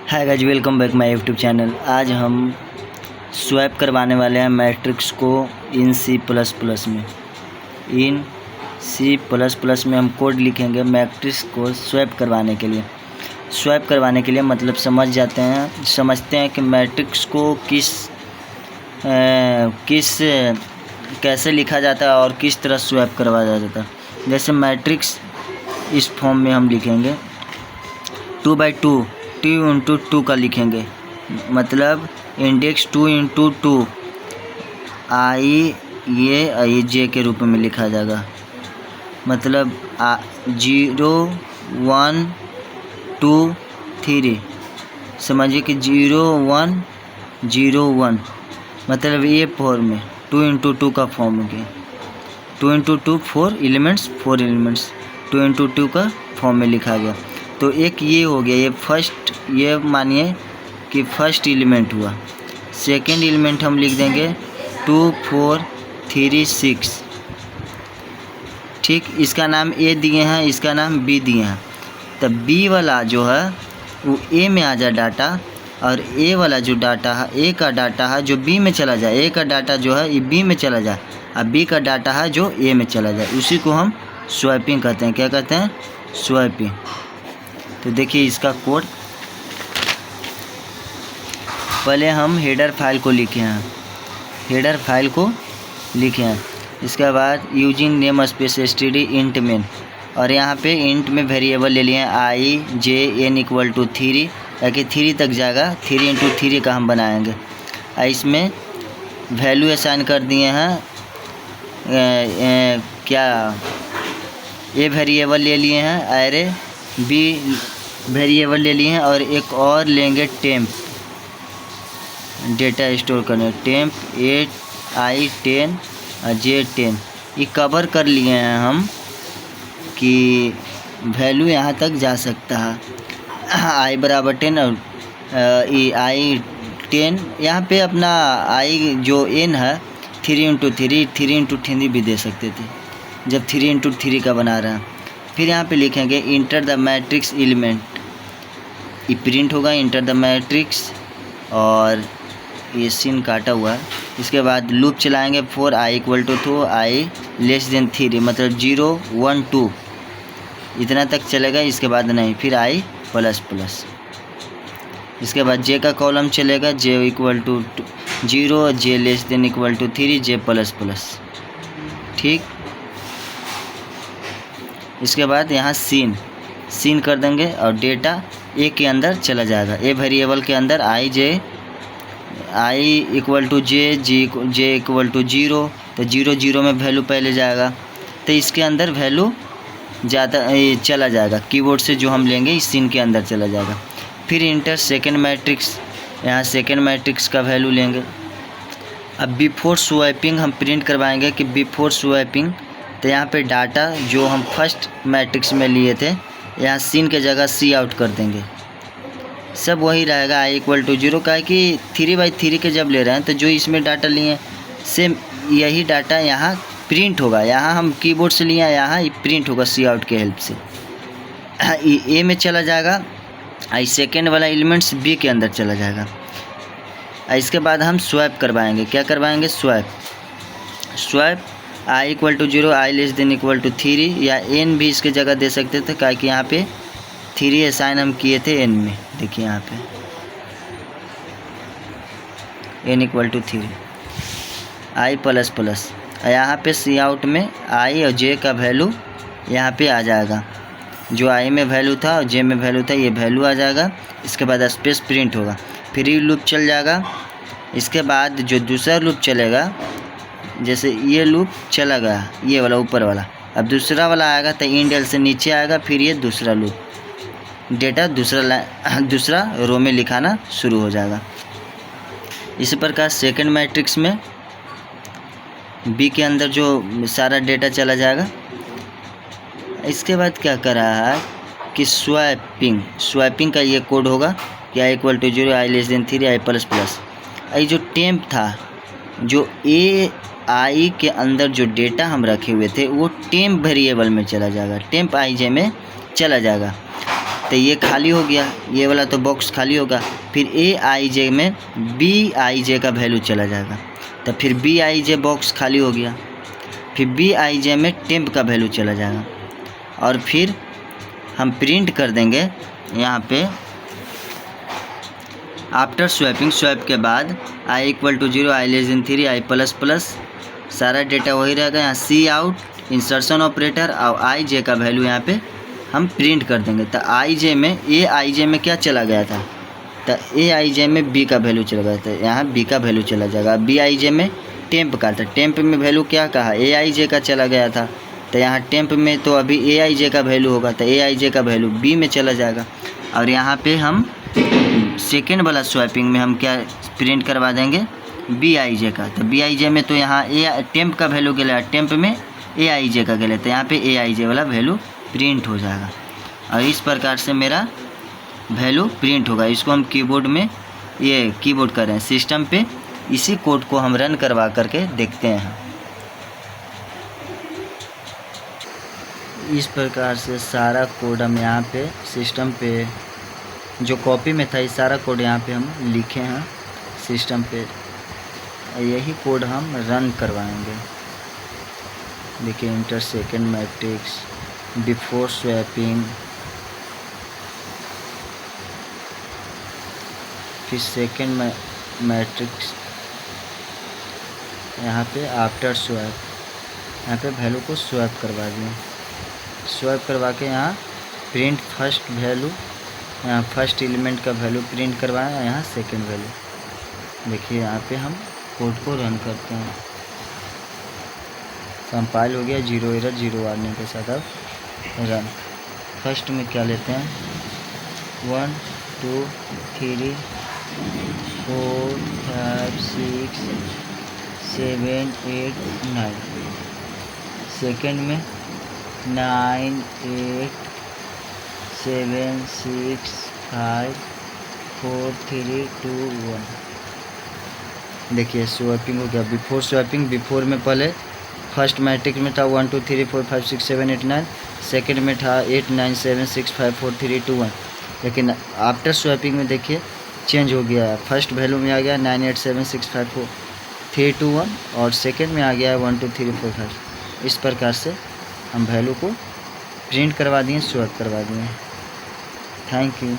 Hi guys, welcome back my YouTube channel. आज हम swap करवाने वाले हैं मैट्रिक्स को इन C++ में। इन C++ में हम कोड लिखेंगे मैट्रिक्स को स्वैप करवाने के लिए। स्वैप करवाने के लिए मतलब समझते हैं कि मैट्रिक्स को कैसे लिखा जाता है और किस तरह स्वैप करवाया जाता है। जैसे मैट्रिक्स इस फॉर्म में हम लिखेंगे 2/2 2 इंटू 2 का लिखेंगे, मतलब इंडेक्स 2 इंटू 2 ये जे के रूप में लिखा जाएगा। मतलब 0 1 2 3 समझिए कि 0 1 0 1 मतलब ये फॉर्म में 2 इंटू 2 का फॉर्म है। 2 इंटू 2 4 एलिमेंट्स 2 इंटू 2 का फॉर्म में लिखा गया। तो एक ये हो गया, ये मानिए कि फर्स्ट एलिमेंट हुआ। सेकंड एलिमेंट हम लिख देंगे 2 4 3 6। ठीक, इसका नाम ए दिए हैं, इसका नाम बी दिए हैं। तब बी वाला जो है वो ए में आ जाए डाटा, और ए वाला जो डाटा है, ए का डाटा है जो बी में चला जाए। ए का डाटा जो है ये बी में चला जाए, और बी का डाटा है जो ए में चला जाए। उसी को हम स्वैपिंग कहते हैं। क्या कहते हैं? स्वैपिंग। तो देखिए इसका कोड। पहले हम हेडर फाइल को लिखे हैं। इसके बाद using name space std int main, और यहाँ पे इंट में वेरिएबल ले लिए हैं i j n = 3, ताकि 3 तक जाएगा। 3 इंटू 3 का हम बनाएंगे। इसमें वैल्यू असाइन कर दिए हैं ए वेरिएबल ले लिए हैं, एरे बी वेरिएबल ले लिए हैं, और एक और लेंगे टेम्प, डेटा स्टोर करने। टेम्प 8 i 10 और j 10 ये कवर कर लिए हैं हम कि वैल्यू यहाँ तक जा सकता है। i बराबर 10 और i 10। यहाँ पे अपना i जो n है 3 इंटू 3 भी दे सकते थे जब 3 इंटू 3 का बना रहे हैं। फिर यहाँ पे लिखेंगे इंटर द मैट्रिक्स एलिमेंट, ये प्रिंट होगा इंटर द मैट्रिक्स, और ये सीन काटा हुआ है। इसके बाद लूप चलाएंगे for i = 2 i < 3, मतलब 0 1 2 इतना तक चलेगा। इसके बाद नहीं, फिर i++। इसके बाद j का कॉलम चलेगा, j = 0 j < 3 j++। ठीक, इसके बाद यहाँ सीन कर देंगे, और डेटा ए के अंदर चला जाएगा। ए वेरिएबल के अंदर i j = 0, तो 0 0 में वैल्यू पहले जाएगा, तो इसके अंदर वैल्यू ज़्यादा चला जाएगा। कीबोर्ड से जो हम लेंगे इस सीन के अंदर चला जाएगा। फिर इंटर सेकंड मैट्रिक्स, यहाँ सेकंड मैट्रिक्स का वैल्यू लेंगे। अब बिफोर स्वैपिंग हम प्रिंट करवाएंगे कि बिफोर स्वैपिंग, तो यहाँ पे डाटा जो हम फर्स्ट मैट्रिक्स में लिए थे, यहाँ सीन के जगह सी आउट कर देंगे। सब वही रहेगा i = 0 का, कि 3/3 के जब ले रहे हैं तो जो इसमें डाटा लिए हैं सेम यही डाटा यहाँ प्रिंट होगा। यहाँ हम कीबोर्ड से लिए हैं, यहाँ प्रिंट होगा सी आउट के हेल्प से। ए में चला जाएगा, सेकेंड वाला एलिमेंट्स बी के अंदर चला जाएगा। इसके बाद हम स्वैप करवाएंगे। क्या करवाएंगे? स्वैप i = 0 i < 3, या n भी इसके जगह दे सकते थे, क्या कि यहाँ पे 3 असाइन हम किए थे n में। देखिए यहाँ पे n = 3 i++। यहाँ पे सी आउट में i और j का वैल्यू यहाँ पे आ जाएगा। जो i में वैल्यू था और j में वैल्यू था, ये वैल्यू आ जाएगा। इसके बाद स्पेस प्रिंट होगा, फिर ये लूप चल जाएगा। इसके बाद जो दूसरा लूप चलेगा, जैसे ये लूप चला गया ये वाला ऊपर वाला, अब दूसरा वाला आएगा तो इंडेल से नीचे आएगा। फिर ये दूसरा लूप, डेटा दूसरा रो में लिखाना शुरू हो जाएगा। इसी प्रकार सेकंड मैट्रिक्स में बी के अंदर जो सारा डेटा चला जाएगा। इसके बाद क्या कर रहा है कि स्वैपिंग का ये कोड होगा कि i = 0 i < 3 i++। ये जो टेम्प था, जो i के अंदर जो डेटा हम रखे हुए थे वो टेम्प वेरिएबल में चला जाएगा, टेम्प i j में चला जाएगा। तो ये खाली हो गया, ये वाला तो बॉक्स खाली होगा। फिर Aij में Bij का वैल्यू चला जाएगा, तो फिर Bij बॉक्स खाली हो गया। फिर Bij में टेम्प का वैल्यू चला जाएगा, और फिर हम प्रिंट कर देंगे यहाँ पे आफ्टर स्वैपिंग, स्वैप के बाद i = 0, i <3, i++, सारा डेटा वही रहेगा। यहाँ सी आउट इंसर्शन ऑपरेटर और Ij का वैल्यू यहाँ पे हम प्रिंट कर देंगे। तो Ij में Aij में क्या चला गया था, तो Aij में B का वैल्यू चला गया था, यहाँ B का वैल्यू चला जाएगा। Bij में टेम्प का था, टेम्प में वैल्यू क्या कहा, Aij का चला गया था, तो यहाँ टेम्प में तो अभी Aij का वैल्यू होगा, तो Aij का वैल्यू B में चला जाएगा। और यहाँ पे हम सेकेंड वाला स्वैपिंग में हम क्या प्रिंट करवा देंगे, Bij का। तो Bij में तो यहाँ टेम्प का वैल्यू गया, टेम्प में Aij का गया, तो यहाँ पे Aij वाला वैल्यू प्रिंट हो जाएगा। और इस प्रकार से मेरा वैल्यू प्रिंट होगा। इसको हम कीबोर्ड में, ये कीबोर्ड कर रहे हैं सिस्टम पे, इसी कोड को हम रन करवा करके देखते हैं। इस प्रकार से सारा कोड हम यहाँ पे सिस्टम पे, जो कॉपी में था, ये सारा कोड यहाँ पे हम लिखे हैं सिस्टम पे। यही कोड हम रन करवाएंगे। देखिए, inter second matrix, before swapping, फिर सेकेंड मैट्रिक्स, यहाँ पे आफ्टर स्वैप, यहाँ पे वैल्यू को स्वैप करवा दिए। स्वैप करवा के यहाँ प्रिंट फर्स्ट वैल्यू, यहाँ फर्स्ट एलिमेंट का वैल्यू प्रिंट करवाया, यहाँ सेकेंड वैल्यू। देखिए, यहाँ पे हम कोड को रन करते हैं। कंपाइल हो गया, 0 एरर 0 वार्निंग के साथ। अब रन। फर्स्ट में क्या लेते हैं, 1 2 3 4 5 6 7 8 9। सेकेंड में 9 8 7 6 5 4 3 2 1। देखिए, स्वैपिंग हो गया। बिफोर स्वैपिंग, बिफोर में पहले फर्स्ट मैट्रिक्स में था 1 2 3 4 5 6 7 8 9, सेकेंड में था 8 9 7 6 5 4 3 2 1। लेकिन आफ्टर स्वैपिंग में देखिए चेंज हो गया है। फर्स्ट वैल्यू में आ गया 9 8 7 6 5 4 3 2 1, और सेकेंड में आ गया है 1 2 3 4 5। इस प्रकार से हम वैल्यू को प्रिंट करवा दिए, स्वैप करवा दिए। Thank you.